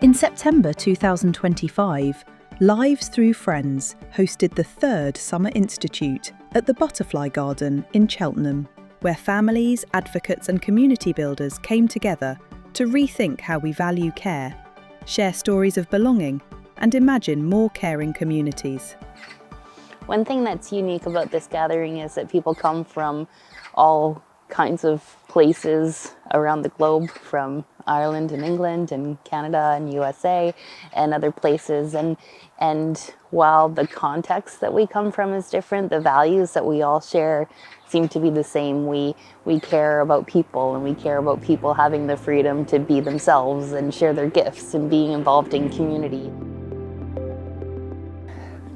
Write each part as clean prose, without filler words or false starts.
In September 2025, Lives Through Friends hosted the third Summer Institute at the Butterfly Garden in Cheltenham, where families, advocates and community builders came together to rethink how we value care, share stories of belonging and imagine more caring communities. One thing that's unique about this gathering is that people come from all kinds of places around the globe, from Ireland and England and Canada and USA and other places. And while the context that we come from is different, the values that we all share seem to be the same. We care about people, and we care about people having the freedom to be themselves and share their gifts and being involved in community.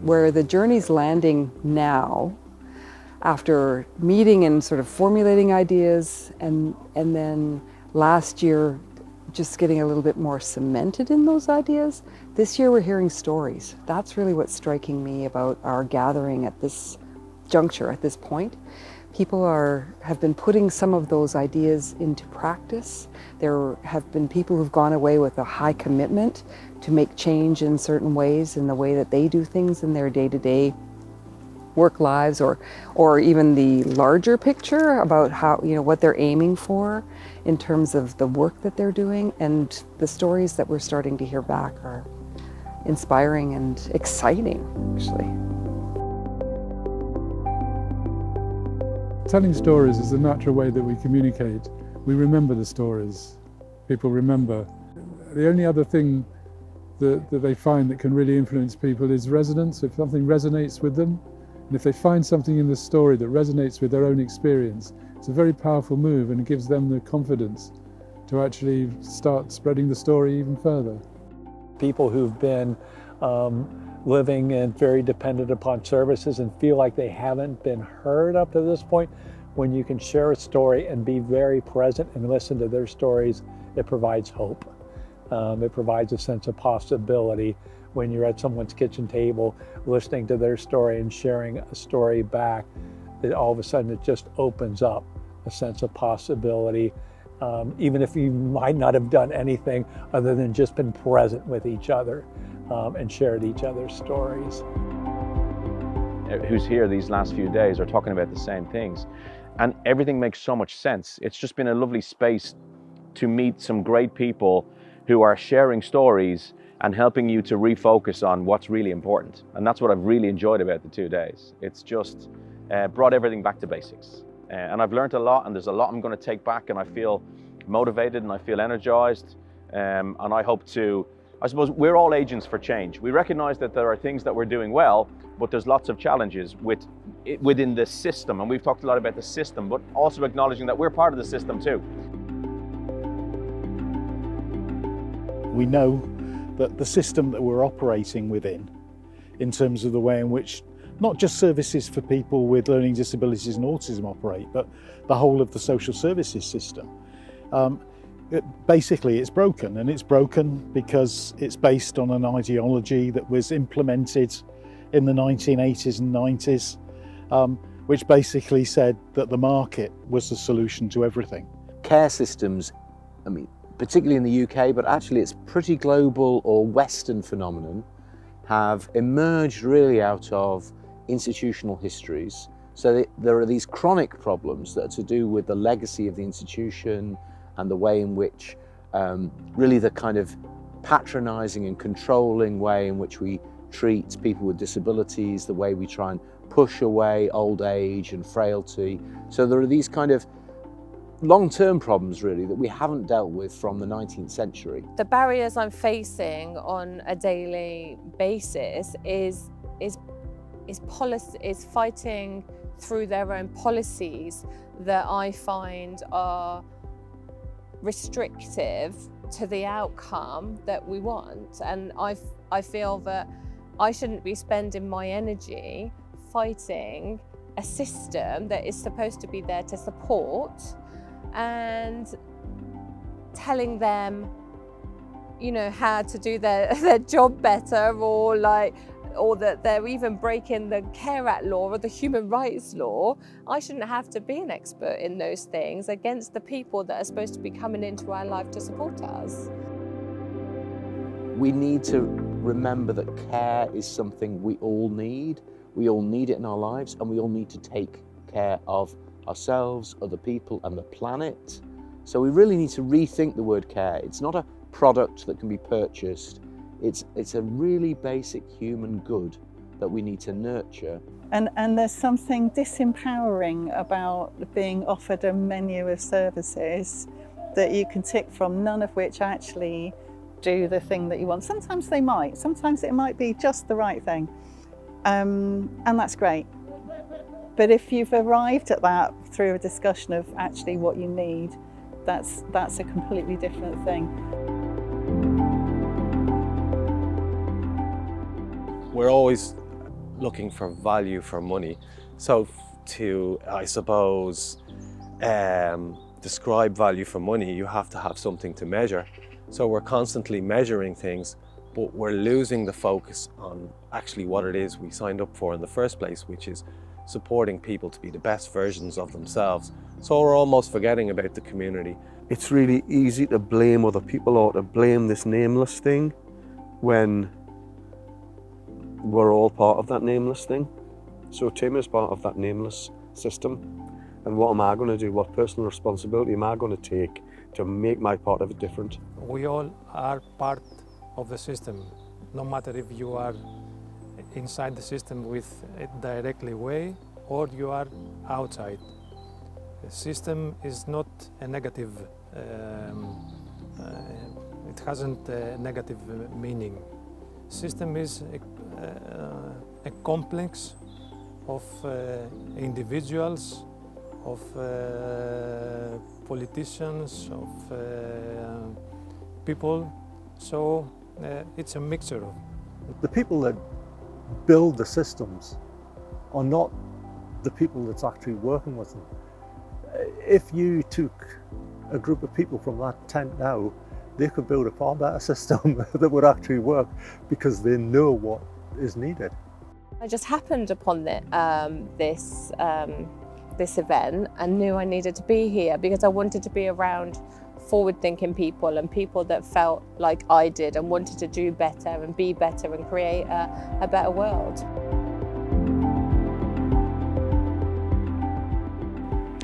Where the journey's landing now, after meeting and sort of formulating ideas, and then last year just getting a little bit more cemented in those ideas, this year we're hearing stories. That's really what's striking me about our gathering at this juncture, at this point. People have been putting some of those ideas into practice. There have been people who've gone away with a high commitment to make change in certain ways in the way that they do things in their day-to-day work lives, or even the larger picture about how, what they're aiming for in terms of the work that they're doing. And the stories that we're starting to hear back are inspiring and exciting, actually. Telling stories is the natural way that we communicate. We remember the stories. People remember. The only other thing that they find that can really influence people is resonance. If something resonates with them, and if they find something in the story that resonates with their own experience, it's a very powerful move, and it gives them the confidence to actually start spreading the story even further. People who've been living and very dependent upon services and feel like they haven't been heard up to this point, when you can share a story and be very present and listen to their stories, it provides hope. It provides a sense of possibility. When you're at someone's kitchen table, listening to their story and sharing a story back, that all of a sudden it just opens up a sense of possibility, even if you might not have done anything other than just been present with each other and shared each other's stories. Who's here these last few days are talking about the same things, and everything makes so much sense. It's just been a lovely space to meet some great people who are sharing stories and helping you to refocus on what's really important. And that's what I've really enjoyed about the 2 days. It's just brought everything back to basics. And I've learned a lot, and there's a lot I'm going to take back, and I feel motivated and I feel energized. And I hope to, I suppose we're all agents for change. We recognize that there are things that we're doing well, but there's lots of challenges within the system. And we've talked a lot about the system, but also acknowledging that we're part of the system too. We know that the system that we're operating within, in terms of the way in which not just services for people with learning disabilities and autism operate, but the whole of the social services system, basically it's broken, and it's broken because it's based on an ideology that was implemented in the 1980s and 90s, which basically said that the market was the solution to everything. Care systems, particularly in the UK, but actually it's pretty global or Western phenomenon, have emerged really out of institutional histories. So there are these chronic problems that are to do with the legacy of the institution and the way in which, really the kind of patronising and controlling way in which we treat people with disabilities, the way we try and push away old age and frailty. So there are these kind of long-term problems really that we haven't dealt with from the 19th century. The barriers I'm facing on a daily basis is fighting through their own policies that I find are restrictive to the outcome that we want. And I feel that I shouldn't be spending my energy fighting a system that is supposed to be there to support and telling them, how to do their job better, or that they're even breaking the Care Act law or the human rights law. I shouldn't have to be an expert in those things against the people that are supposed to be coming into our life to support us. We need to remember that care is something we all need. We all need it in our lives, and we all need to take care of ourselves, other people, and the planet. So we really need to rethink the word care. It's not a product that can be purchased. It's a really basic human good that we need to nurture. And there's something disempowering about being offered a menu of services that you can tick from, none of which actually do the thing that you want. Sometimes they might, sometimes it might be just the right thing. And that's great. But if you've arrived at that through a discussion of actually what you need, that's a completely different thing. We're always looking for value for money. So to, I suppose, describe value for money, you have to have something to measure. So we're constantly measuring things, but we're losing the focus on actually what it is we signed up for in the first place, which is supporting people to be the best versions of themselves. So we're almost forgetting about the community. It's really easy to blame other people or to blame this nameless thing when we're all part of that nameless thing. So Tim is part of that nameless system. And what am I going to do? What personal responsibility am I going to take to make my part of it different? We all are part of the system, no matter if you are inside the system with it directly way or you are outside. The system is not a negative, it hasn't a negative meaning. System is a complex of individuals, of politicians, of people, so it's a mixture of. The people that build the systems are not the people that's actually working with them. If you took a group of people from that tent now, they could build a far better system that would actually work because they know what is needed. I just happened upon this event and knew I needed to be here because I wanted to be around forward-thinking people and people that felt like I did and wanted to do better and be better and create a better world.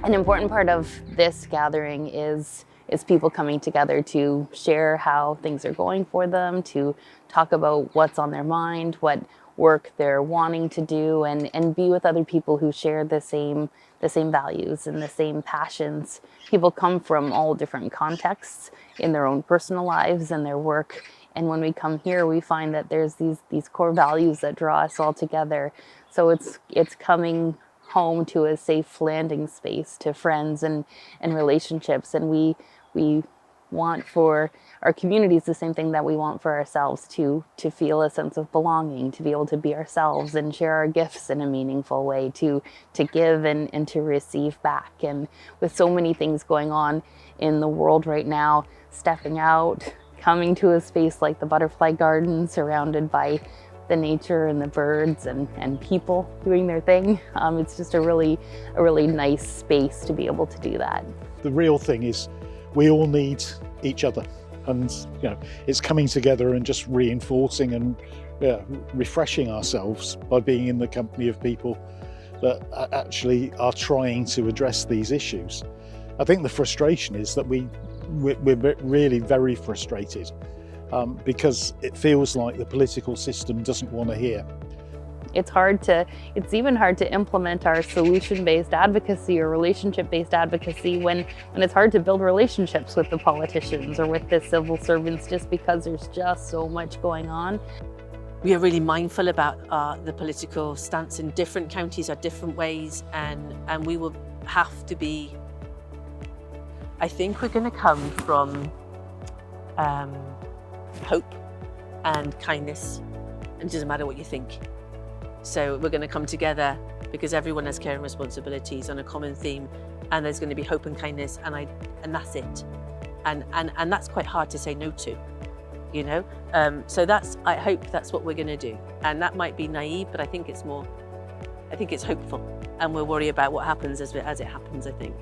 An important part of this gathering is people coming together to share how things are going for them, to talk about what's on their mind, what work they're wanting to do, and be with other people who share the same values and the same passions. People come from all different contexts in their own personal lives and their work. And when we come here, we find that there's these core values that draw us all together. So it's coming home to a safe landing space to friends and relationships. And we want for our communities the same thing that we want for ourselves, to feel a sense of belonging, to be able to be ourselves and share our gifts in a meaningful way, to give and to receive back. And with so many things going on in the world right now, stepping out, coming to a space like the Butterfly Garden, surrounded by the nature and the birds and people doing their thing, it's just a really nice space to be able to do that. The real thing is we all need each other, and it's coming together and just reinforcing and refreshing ourselves by being in the company of people that actually are trying to address these issues. I think the frustration is that we're really very frustrated because it feels like the political system doesn't want to hear. It's even hard to implement our solution-based advocacy or relationship-based advocacy when it's hard to build relationships with the politicians or with the civil servants, just because there's just so much going on. We are really mindful about the political stance in different counties are different ways, and we will have to be. I think we're going to come from hope and kindness, and it doesn't matter what you think. So we're going to come together because everyone has care and responsibilities on a common theme, and there's going to be hope and kindness, and that's it. And that's quite hard to say no to, So I hope that's what we're going to do. And that might be naive, but I think it's hopeful, and we'll worry about what happens as it happens, I think.